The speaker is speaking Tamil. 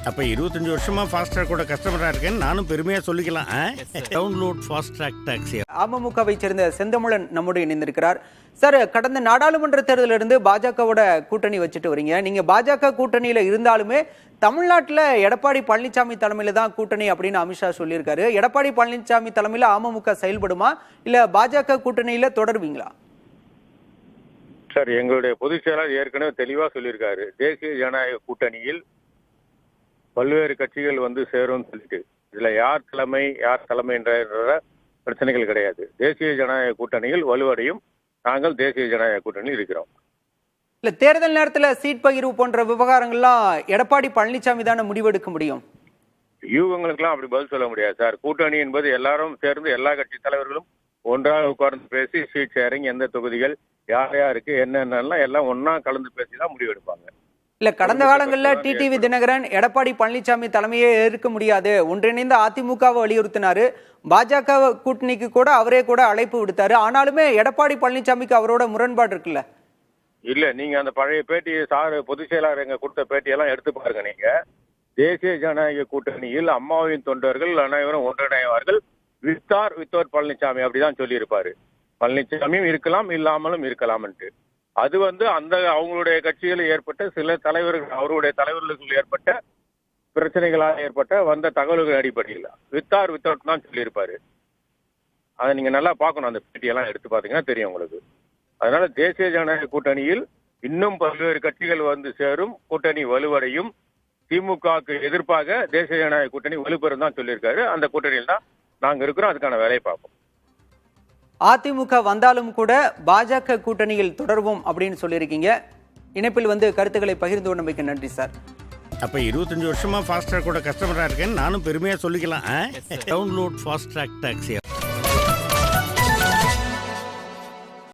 அப்ப 25 வருஷமா ஃபாஸ்ட்ராக் கூட கஸ்டமரா இருக்கேன்னு நானும் பெருமையா சொல்லிக்கலாம். Download Fastrack taxi. அமமுகவை சேர்ந்த செந்தமிழன் நம்முடைய இணைந்திருக்கிறார். சார், கடந்த நாடாளுமன்ற தேர்தலிருந்து பாஜகவோட கூட்டணி வச்சுட்டு வரீங்க. நீங்க பாஜக கூட்டணியில இருந்தாலுமே தமிழ்நாட்டில் எடப்பாடி பழனிசாமி தலைமையில தான் கூட்டணி அப்படின்னு அமித்ஷா சொல்லியிருக்காரு. எடப்பாடி பழனிசாமி தலைமையில அமமுக செயல்படுமா இல்ல பாஜக கூட்டணியில தொடருவீங்களா? சார், எங்களுடைய பொதுச் செயலாளர் ஏற்கனவே தெளிவா சொல்லியிருக்காரு. தேசிய ஜனநாயக கூட்டணியில் பல்வேறு கட்சிகள் வந்து சேரும் சொல்லிட்டு, இதுல யார் தலைமை என்ற பிரச்சனைகள் கிடையாது. தேசிய ஜனநாயக கூட்டணியில் வலுவடையும். நாங்கள் தேசிய ஜனநாயக கூட்டணியில் இருக்கிறோம். இல்ல, தேர்தல் நேரத்தில் சீட் பகிர்வு போன்ற விவகாரங்கள்லாம் எடப்பாடி பழனிசாமி தானே முடிவெடுக்க முடியும். யூகங்களுக்கெல்லாம் அப்படி பதில் சொல்ல முடியாது சார். கூட்டணி என்பது எல்லாரும் சேர்ந்து எல்லா கட்சி தலைவர்களும் ஒன்றாக உட்கார்ந்து பேசி சீட் ஷேரிங், எந்த தொகுதிகள் யார் யாருக்கு என்னென்னலாம் எல்லாம் ஒன்னா கலந்து பேசி தான் முடிவெடுப்பாங்க. இல்ல, கடந்த காலங்களில் டிடிவி தினகரன் எடப்பாடி பழனிசாமி தலைமையே ஏற்க முடியாது, ஒன்றிணைந்த அதிமுகவை வலியுறுத்தினாரு. பாஜக கூட்டணிக்கு கூட அவரே கூட அழைப்பு விடுத்தாரு. ஆனாலுமே எடப்பாடி பழனிசாமிக்கு அவரோட முரண்பாடு இருக்குல்ல? இல்ல, நீங்க அந்த பழைய பேட்டி சார் பொதுச் செயலாளர் எங்க கொடுத்த பேட்டியெல்லாம் எடுத்து பாருங்க. நீங்க தேசிய ஜனநாயக கூட்டணியில் அம்மாவின் தொண்டர்கள் அனைவரும் ஒன்றிணைவார்கள், வித் ஆர் வித்தவுட் பழனிசாமி அப்படிதான் சொல்லி இருப்பாரு. பழனிசாமியும் இருக்கலாம், இல்லாமலும் இருக்கலாம்ட்டு. அது வந்து அந்த அவங்களுடைய கட்சிகளில் ஏற்பட்ட சில தலைவர்கள், அவருடைய தலைவர்களுக்கு ஏற்பட்ட பிரச்சனைகளால் ஏற்பட்ட வந்த தகவல்கள் அடிப்படையில் வித் ஆர் வித்தவுட் தான் சொல்லியிருப்பாரு. அதை நீங்க நல்லா பார்க்கணும். அந்த பேட்டியெல்லாம் எடுத்து பார்த்தீங்கன்னா தெரியும் உங்களுக்கு. அதனால தேசிய ஜனநாயக கூட்டணியில் இன்னும் பல்வேறு கட்சிகள் வந்து சேரும், கூட்டணி வலுவடையும். திமுகவுக்கு எதிர்ப்பாக தேசிய ஜனநாயக கூட்டணி வலுப்பெறும் தான் சொல்லியிருக்காரு. அந்த கூட்டணியில் தான் நாங்க இருக்கிறோம். அதுக்கான வேலையை பார்ப்போம். அதிமுக வந்தாலும் கூட பாஜக கூட்டணியில் தொடர்வோம் அப்படின்னு சொல்லியிருக்கீங்க. இணைப்பில் வந்து கருத்துக்களை பகிர்ந்து கொண்டமைக்கு நன்றி சார். அப்ப 25 வருஷமா ஃபாஸ்ட்ராக் கூட கஸ்டமரா இருக்கேன்னு நானும் பெருமையா சொல்லிக்கலாம். Download Fastrack taxi.